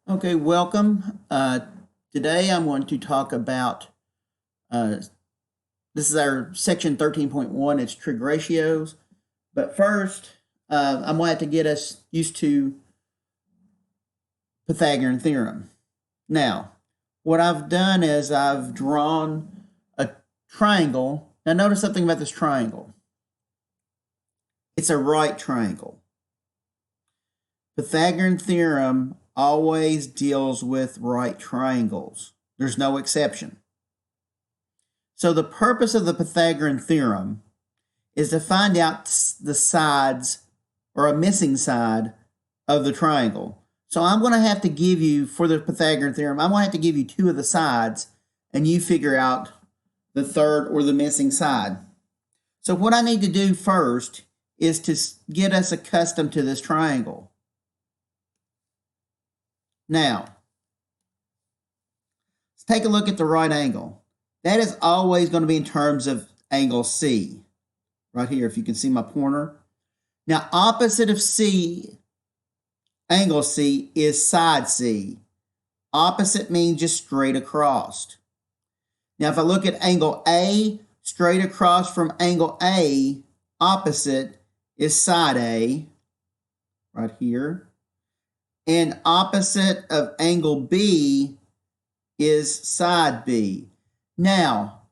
Okay, welcome. Today I'm going to talk about, this is our section 13.1, it's trig ratios. But first, I'm going to have to get us used to Pythagorean Theorem. Now, what I've done is I've drawn a triangle. Now notice something about this triangle. It's a right triangle. Pythagorean Theorem always deals with right triangles. There's no exception. So the purpose of the Pythagorean Theorem is to find out the sides or a missing side of the triangle. So I'm going to have to give you, for the Pythagorean Theorem, I'm going to have to give you two of the sides and you figure out the third or the missing side. So what I need to do first is to get us accustomed to this triangle. Now, let's take a look at the right angle. That is always going to be in terms of angle C. Right here, if you can see my pointer. Now, opposite of C, angle C, is side C. Opposite means just straight across. Now, if I look at angle A, straight across from angle A, opposite is side A, right here. And opposite of angle B is side B. Now,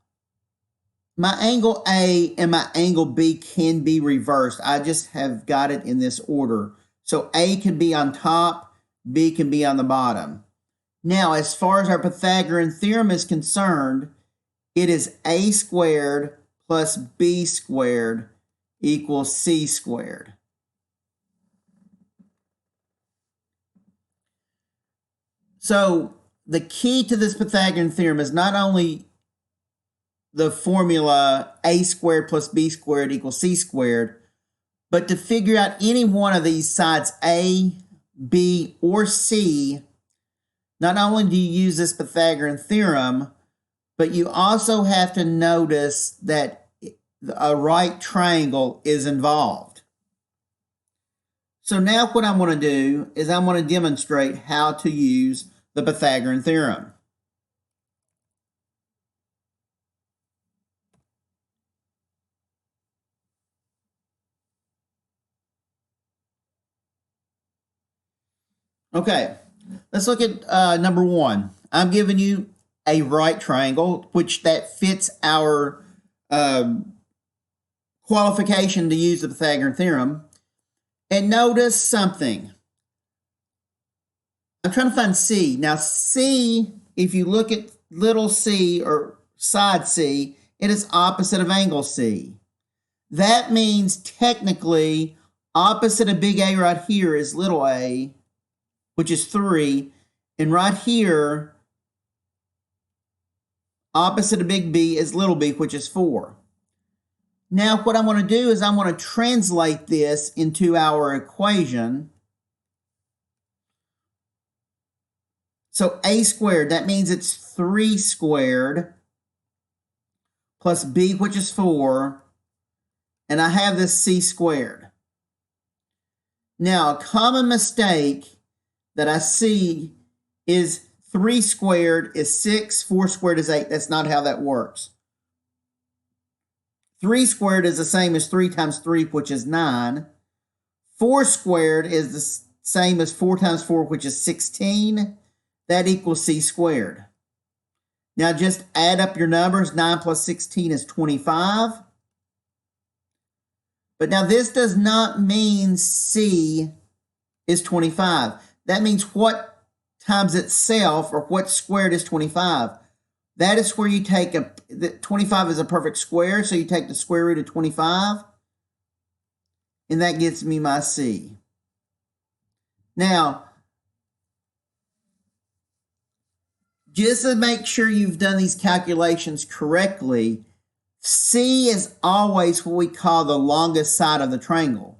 my angle A and my angle B can be reversed. I just have got it in this order. So A can be on top, B can be on the bottom. Now, as far as our Pythagorean theorem is concerned, it is A squared plus B squared equals C squared. So the key to this Pythagorean theorem is not only the formula A squared plus B squared equals C squared, but to figure out any one of these sides, A, B, or C, not only do you use this Pythagorean theorem, but you also have to notice that a right triangle is involved. So now what I'm going to do is I'm going to demonstrate how to use the Pythagorean theorem. Okay, let's look at number one. I'm giving you a right triangle, which that fits our qualification to use the Pythagorean theorem. And notice something. I'm trying to find C. Now C, if you look at little c or side C, it is opposite of angle C. That means technically opposite of big A right here is little a, which is 3. And right here, opposite of big B is little b, which is 4. Now what I'm going to do is I'm going to translate this into our equation. So A squared, that means it's 3 squared plus B, which is 4. And I have this C squared. Now, a common mistake that I see is 3 squared is 6, 4 squared is 8. That's not how that works. 3 squared is the same as 3 times 3, which is 9. 4 squared is the same as 4 times 4, which is 16. That equals C squared. Now just add up your numbers. 9 plus 16 is 25. But now this does not mean C is 25. That means what times itself, or what squared is 25. That is where you take 25 is a perfect square, so you take the square root of 25, and that gets me my C. Now, just to make sure you've done these calculations correctly, C is always what we call the longest side of the triangle.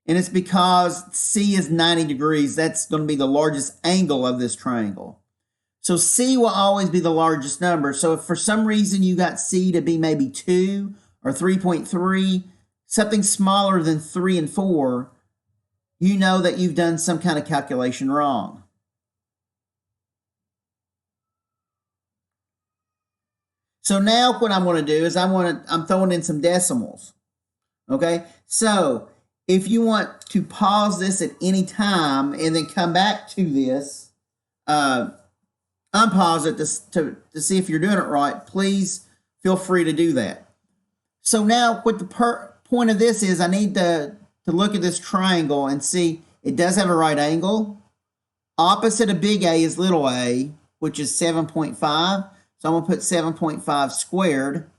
And it's because C is 90 degrees. That's going to be the largest angle of this triangle. So C will always be the largest number. So if for some reason you got C to be maybe 2 or 3.3, something smaller than 3 and 4, you know that you've done some kind of calculation wrong. So now what I'm going to do is I'm throwing in some decimals. Okay, so if you want to pause this at any time and then come back to this, unpause it to see if you're doing it right, please feel free to do that. So now what the point of this is, I need to look at this triangle and see it does have a right angle. Opposite of big A is little a, which is 7.5. So I'm going to put 7.5 squared.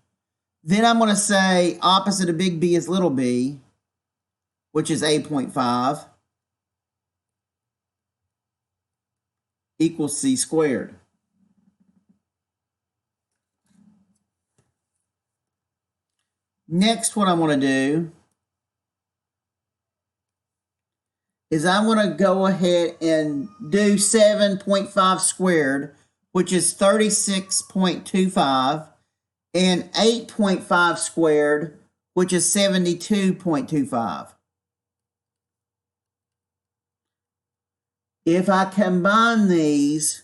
Then I'm going to say opposite of big B is little b, which is 8.5, equals c squared. Next, what I'm going to do is I'm going to go ahead and do 7.5 squared, which is 36.25, and 8.5 squared, which is 72.25. If I combine these,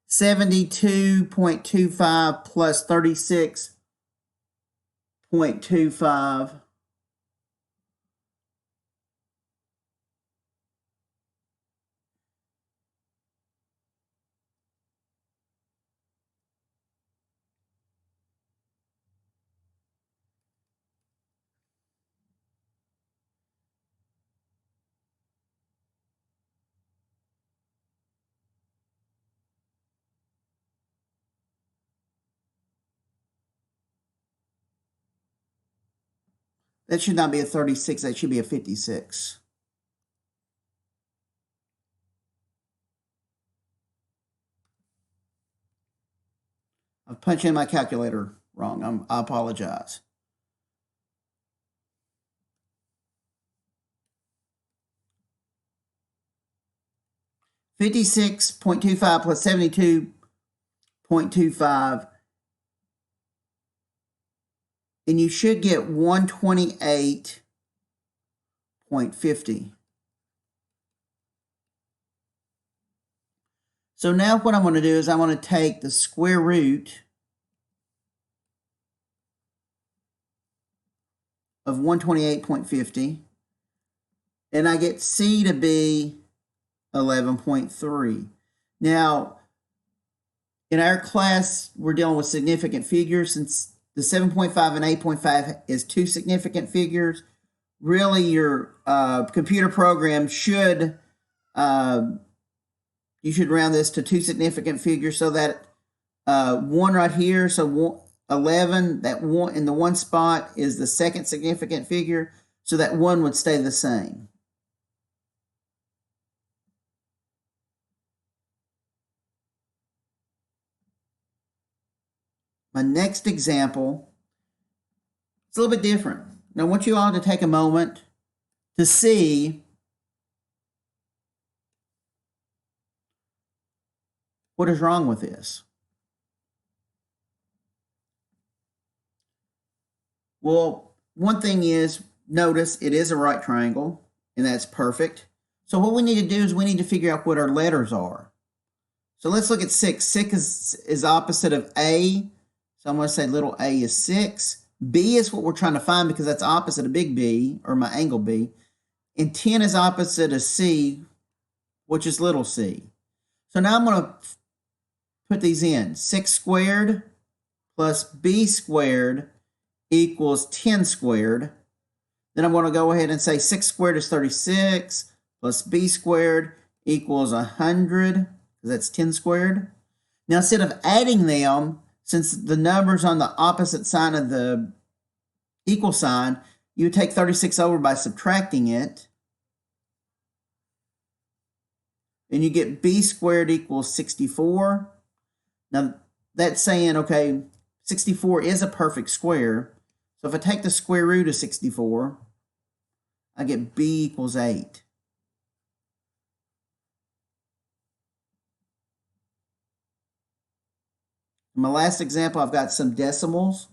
$72.25 plus 36.25 that should not be a 36, that should be a 56. I've punched in my calculator wrong. I apologize. $56.25 plus 72.25, and you should get 128.50. So now what I'm going to do is I'm going to take the square root of 128.50, and I get C to be 11.3. Now, in our class, we're dealing with significant figures. Since the 7.5 and 8.5 is two significant figures, really your computer program should, you should round this to two significant figures, so that one right here, so 11, that one in the one spot is the second significant figure, so that one would stay the same. My next example is a little bit different. Now, I want you all to take a moment to see what is wrong with this. Well, one thing is, notice it is a right triangle, and that's perfect. So what we need to do is we need to figure out what our letters are. So let's look at 6. 6 is opposite of A. So I'm going to say little a is 6. B is what we're trying to find because that's opposite of big B, or my angle B. And 10 is opposite of C, which is little c. So now I'm going to put these in. 6 squared plus B squared equals 10 squared. Then I'm going to go ahead and say 6 squared is 36 plus B squared equals 100, because that's 10 squared. Now, instead of adding them, since the number's on the opposite side of the equal sign, you would take 36 over by subtracting it. And you get B squared equals 64. Now, that's saying, okay, 64 is a perfect square. So if I take the square root of 64, I get B equals 8. In my last example, I've got some decimals.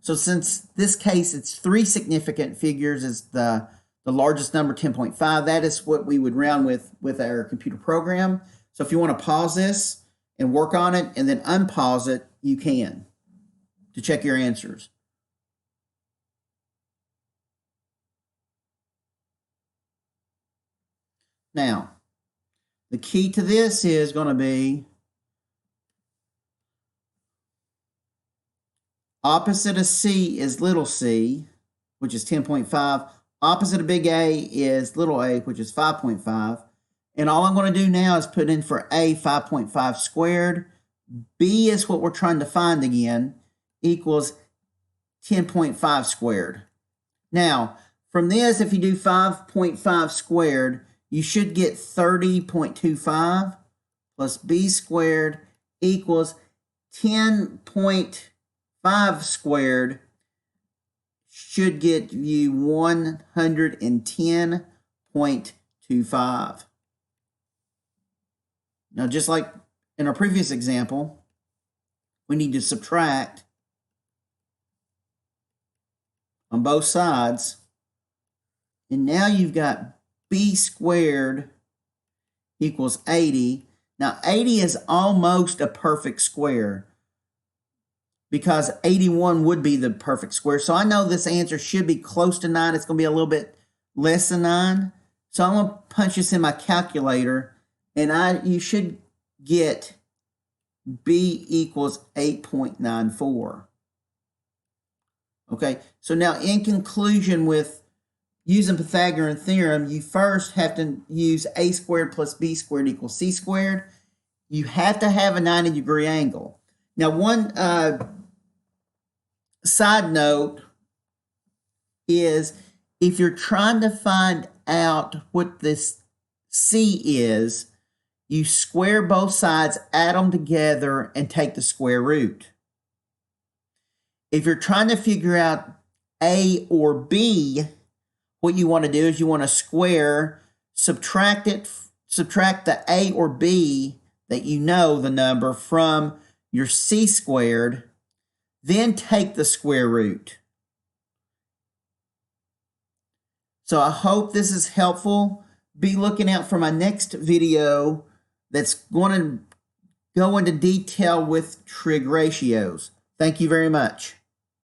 So since this case, it's 3 significant figures is the largest number, 10.5. That is what we would round with our computer program. So if you want to pause this and work on it and then unpause it, you can to check your answers. Now, the key to this is going to be opposite of C is little c, which is 10.5. Opposite of big A is little a, which is 5.5. And all I'm going to do now is put in for A 5.5 squared. B is what we're trying to find again, equals 10.5 squared. Now, from this, if you do 5.5 squared, you should get 30.25 plus B squared equals 10.5 squared should get you 110.25. Now, just like in our previous example, we need to subtract on both sides. And now you've got B squared equals 80. Now, 80 is almost a perfect square because 81 would be the perfect square. So I know this answer should be close to 9. It's going to be a little bit less than 9. So I'm going to punch this in my calculator, and you should get B equals 8.94. Okay, so now in conclusion with using Pythagorean theorem, you first have to use A squared plus B squared equals C squared. You have to have a 90-degree angle. Now, one side note is if you're trying to find out what this C is, you square both sides, add them together, and take the square root. If you're trying to figure out A or B, what you want to do is you want to square, subtract the A or B that you know the number from your C squared, then take the square root. So I hope this is helpful. Be looking out for my next video that's going to go into detail with trig ratios. Thank you very much.